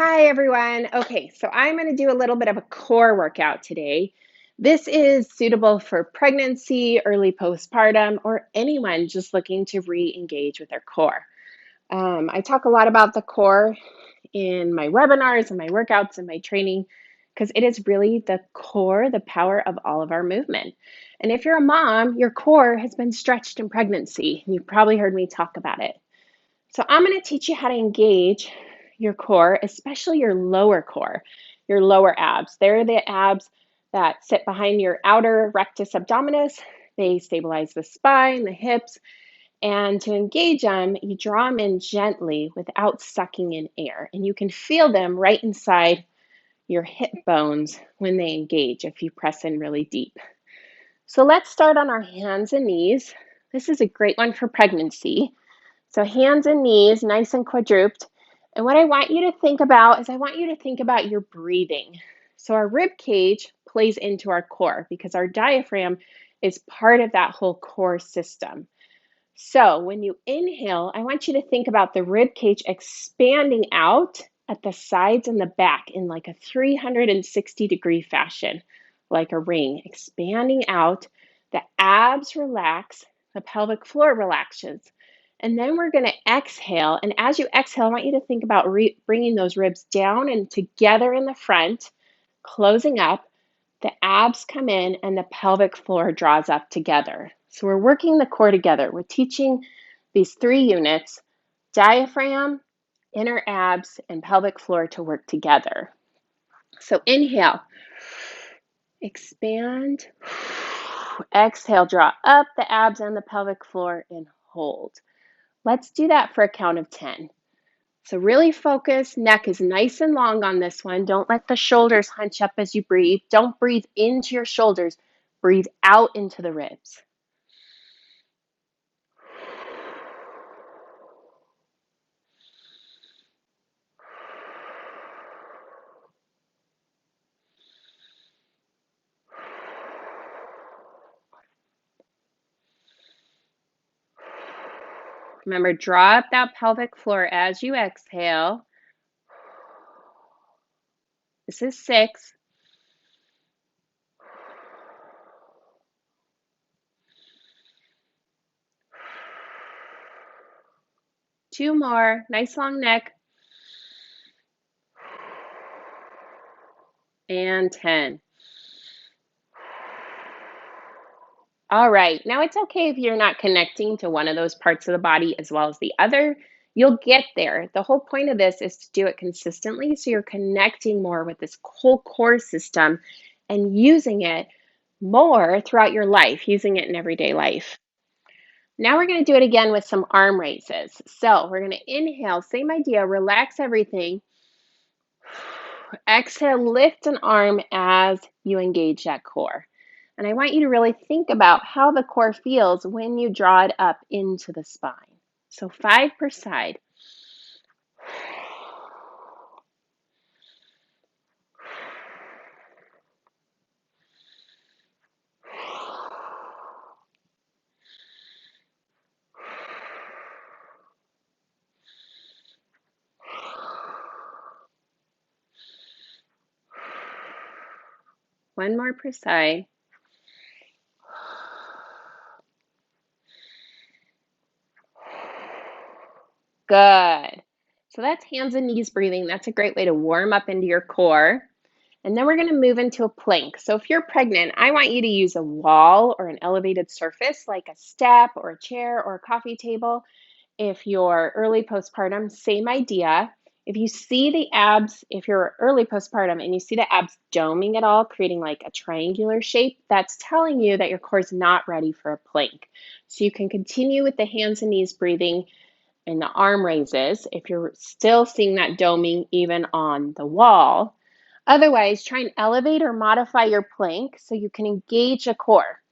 Hi, everyone. Okay, so I'm going to do a little bit of a core workout today. This is suitable for pregnancy, early postpartum, or anyone just looking to re engage with their core. I talk a lot about the core in my webinars and my workouts and my training because it is really the core, the power of all of our movement. And if you're a mom, your core has been stretched in pregnancy. You've probably heard me talk about it. So I'm going to teach you how to engage your core, especially your lower core, your lower abs. They're the abs that sit behind your outer rectus abdominis. They stabilize the spine, the hips, and to engage them, you draw them in gently without sucking in air. And you can feel them right inside your hip bones when they engage if you press in really deep. So let's start on our hands and knees. This is a great one for pregnancy. So hands and knees, nice and quadruped. And what I want you to think about is I want you to think about your breathing. So our rib cage plays into our core because our diaphragm is part of that whole core system. So when you inhale, I want you to think about the rib cage expanding out at the sides and the back in like a 360-degree fashion, like a ring, expanding out. The abs relax, the pelvic floor relaxes. And then we're going to exhale. And as you exhale, I want you to think about bringing those ribs down and together in the front, closing up. The abs come in and the pelvic floor draws up together. So we're working the core together. We're teaching these 3 units, diaphragm, inner abs, and pelvic floor to work together. So inhale, expand, exhale, draw up the abs and the pelvic floor and hold. Let's do that for a count of 10. So really focus, neck is nice and long on this one. Don't let the shoulders hunch up as you breathe. Don't breathe into your shoulders. Breathe out into the ribs. Remember, draw up that pelvic floor as you exhale. This is 6. 2 more. Nice long neck. And 10. All right. Now it's okay if you're not connecting to one of those parts of the body as well as the other. You'll get there. The whole point of this is to do it consistently so you're connecting more with this whole core system and using it more throughout your life, using it in everyday life. Now we're going to do it again with some arm raises. So we're going to inhale, same idea, relax everything. Exhale, lift an arm as you engage that core. And I want you to really think about how the core feels when you draw it up into the spine. So 5 per side. One more per side. Good. So that's hands and knees breathing. That's a great way to warm up into your core. And then we're going to move into a plank. So if you're pregnant, I want you to use a wall or an elevated surface like a step or a chair or a coffee table. If you're early postpartum, same idea. If you see the abs, if you're early postpartum and you see the abs doming at all, creating like a triangular shape, that's telling you that your core is not ready for a plank. So you can continue with the hands and knees breathing and the arm raises if you're still seeing that doming even on the wall. Otherwise, try and elevate or modify your plank so you can engage a core.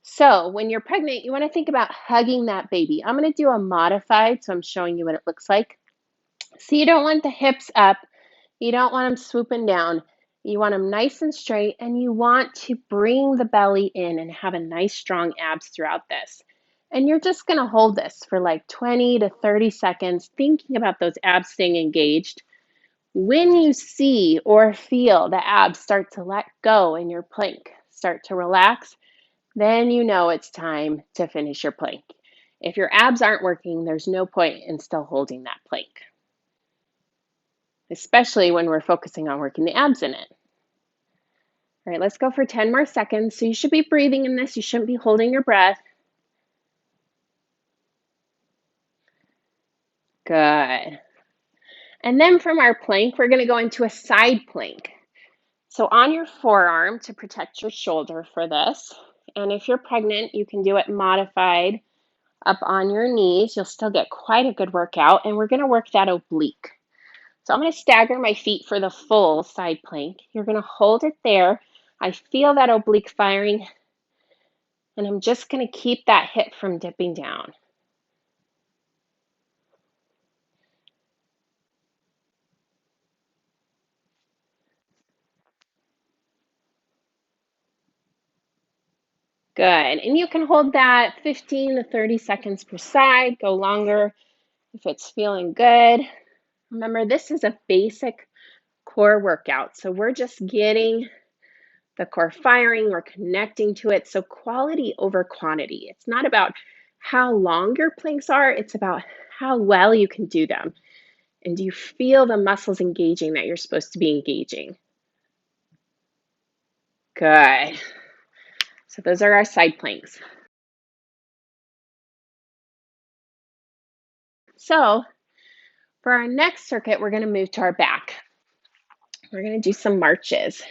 So when you're pregnant, you want to think about hugging that baby. I'm going to do a modified, so I'm showing you what it looks like. So you don't want the hips up. You don't want them swooping down. You want them nice and straight, and you want to bring the belly in and have a nice strong abs throughout this. And you're just going to hold this for like 20 to 30 seconds, thinking about those abs staying engaged. When you see or feel the abs start to let go in your plank, start to relax, then you know it's time to finish your plank. If your abs aren't working, there's no point in still holding that plank, especially when we're focusing on working the abs in it. All right, let's go for 10 more seconds. So you should be breathing in this. You shouldn't be holding your breath. Good. And then from our plank, we're going to go into a side plank. So on your forearm to protect your shoulder for this. And if you're pregnant, you can do it modified up on your knees. You'll still get quite a good workout. And we're going to work that oblique. So I'm going to stagger my feet for the full side plank. You're going to hold it there. I feel that oblique firing. And I'm just going to keep that hip from dipping down. Good. And you can hold that 15 to 30 seconds per side, go longer if it's feeling good. Remember, this is a basic core workout. So we're just getting the core firing, we're connecting to it. So quality over quantity. It's not about how long your planks are, it's about how well you can do them. And do you feel the muscles engaging that you're supposed to be engaging? Good. So those are our side planks. So for our next circuit, we're going to move to our back. We're going to do some marches.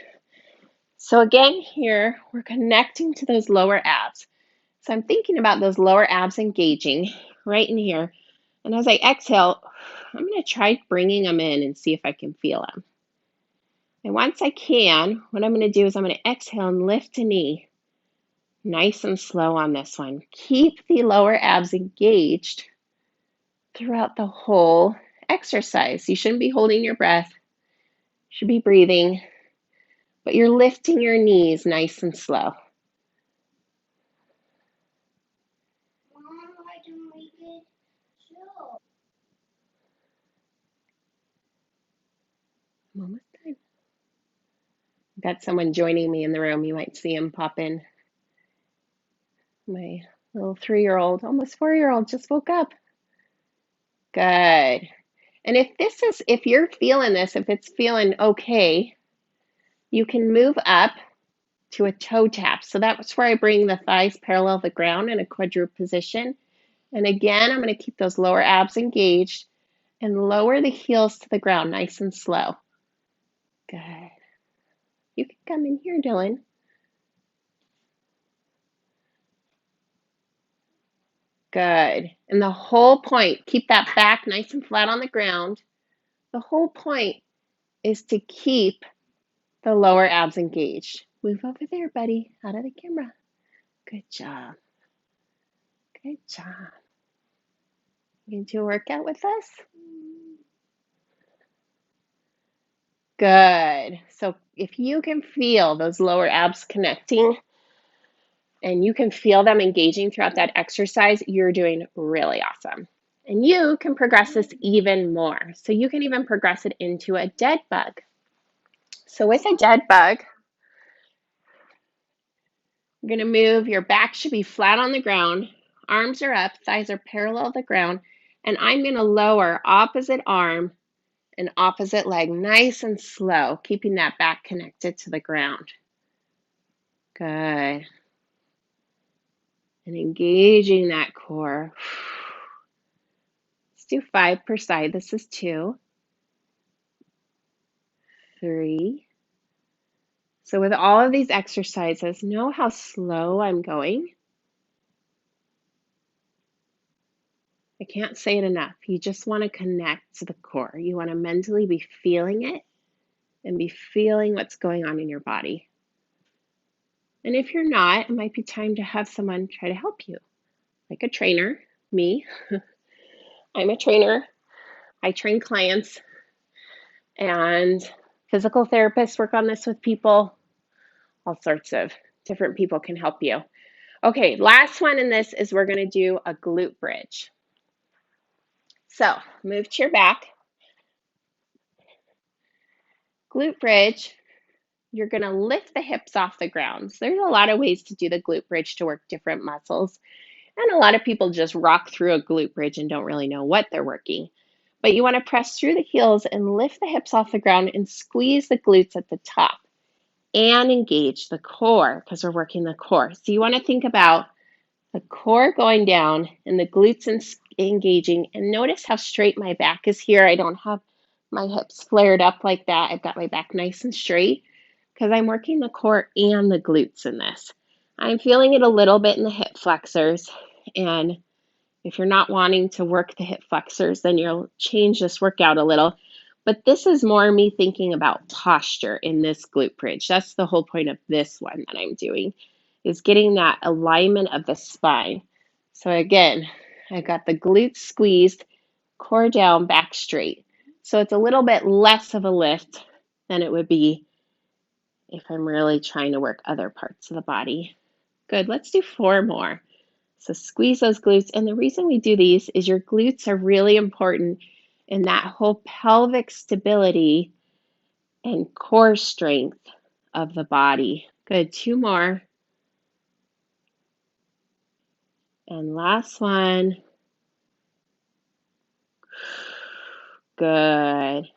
So again, here we're connecting to those lower abs. So I'm thinking about those lower abs engaging right in here. And as I exhale, I'm going to try bringing them in and see if I can feel them. And once I can, what I'm going to do is I'm going to exhale and lift a knee. Nice and slow on this one. Keep the lower abs engaged throughout the whole exercise. You shouldn't be holding your breath. You should be breathing, but you're lifting your knees nice and slow. I'm almost done. Got someone joining me in the room. You might see him pop in. My little 3-year-old, almost 4-year-old just woke up. Good. And if you're feeling this, if it's feeling okay, you can move up to a toe tap. So that's where I bring the thighs parallel the ground in a quadruped position. And again, I'm going to keep those lower abs engaged and lower the heels to the ground nice and slow. Good. You can come in here, Dylan. Good. And the whole point, keep that back nice and flat on the ground. The whole point is to keep the lower abs engaged. Move over there, buddy, out of the camera. Good job. Good job. You can do a workout with us? Good. So if you can feel those lower abs connecting and you can feel them engaging throughout that exercise, you're doing really awesome. And you can progress this even more. So you can even progress it into a dead bug. So with a dead bug, you're going to move, your back should be flat on the ground, arms are up, thighs are parallel to the ground, and I'm going to lower opposite arm and opposite leg nice and slow, keeping that back connected to the ground. Good. And engaging that core. Let's do 5 per side. This is 2, 3. So with all of these exercises, know how slow I'm going. I can't say it enough. You just want to connect to the core. You want to mentally be feeling it and be feeling what's going on in your body. And if you're not, it might be time to have someone try to help you, like a trainer, me. I'm a trainer. I train clients, and physical therapists work on this with people. All sorts of different people can help you. Okay, last one in this is we're going to do a glute bridge. So move to your back. glute bridge, you're going to lift the hips off the ground. So there's a lot of ways to do the glute bridge to work different muscles. And a lot of people just rock through a glute bridge and don't really know what they're working. But you want to press through the heels and lift the hips off the ground and squeeze the glutes at the top and engage the core because we're working the core. So you want to think about the core going down and the glutes engaging. And notice how straight my back is here. I don't have my hips flared up like that. I've got my back nice and straight because I'm working the core and the glutes in this. I'm feeling it a little bit in the hip flexors. And if you're not wanting to work the hip flexors, then you'll change this workout a little. But this is more me thinking about posture in this glute bridge. That's the whole point of this one that I'm doing, is getting that alignment of the spine. So again, I got the glutes squeezed, core down, back straight. So it's a little bit less of a lift than it would be if I'm really trying to work other parts of the body. Good, let's do 4 more. So squeeze those glutes. And the reason we do these is your glutes are really important in that whole pelvic stability and core strength of the body. Good, 2 more. And last one. Good.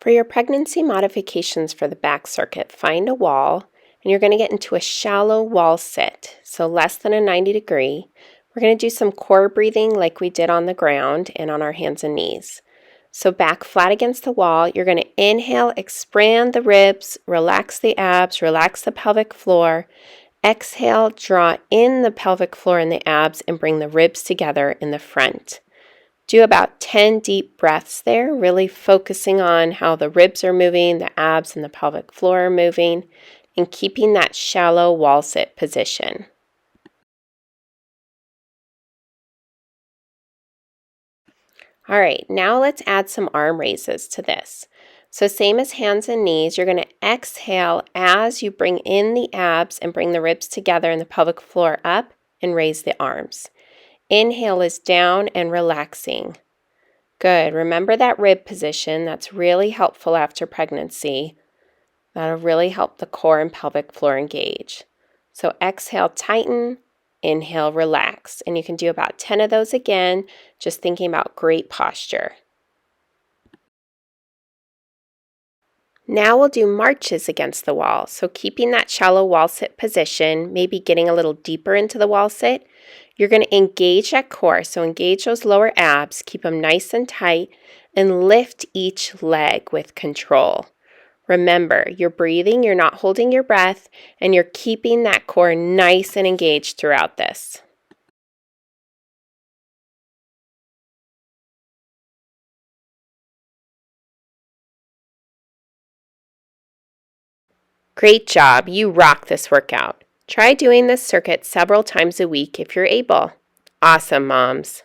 For your pregnancy modifications for the back circuit, find a wall, and you're going to get into a shallow wall sit, so less than a 90 degree. We're going to do some core breathing like we did on the ground and on our hands and knees. So back flat against the wall, you're going to inhale, expand the ribs, relax the abs, relax the pelvic floor. Exhale, draw in the pelvic floor and the abs and bring the ribs together in the front. Do about 10 deep breaths there, really focusing on how the ribs are moving, the abs and the pelvic floor are moving, and keeping that shallow wall sit position. All right, now let's add some arm raises to this. So same as hands and knees, you're going to exhale as you bring in the abs and bring the ribs together and the pelvic floor up and raise the arms. Inhale is down and relaxing. Good. Remember that rib position. That's really helpful after pregnancy. That'll really help the core and pelvic floor engage. So exhale, tighten. Inhale, relax. And you can do about 10 of those again, just thinking about great posture. Now we'll do marches against the wall. So keeping that shallow wall sit position, maybe getting a little deeper into the wall sit. You're going to engage that core, so engage those lower abs, keep them nice and tight, and lift each leg with control. Remember, you're breathing, you're not holding your breath, and you're keeping that core nice and engaged throughout this. Great job, you rock this workout. Try doing this circuit several times a week if you're able. Awesome, moms.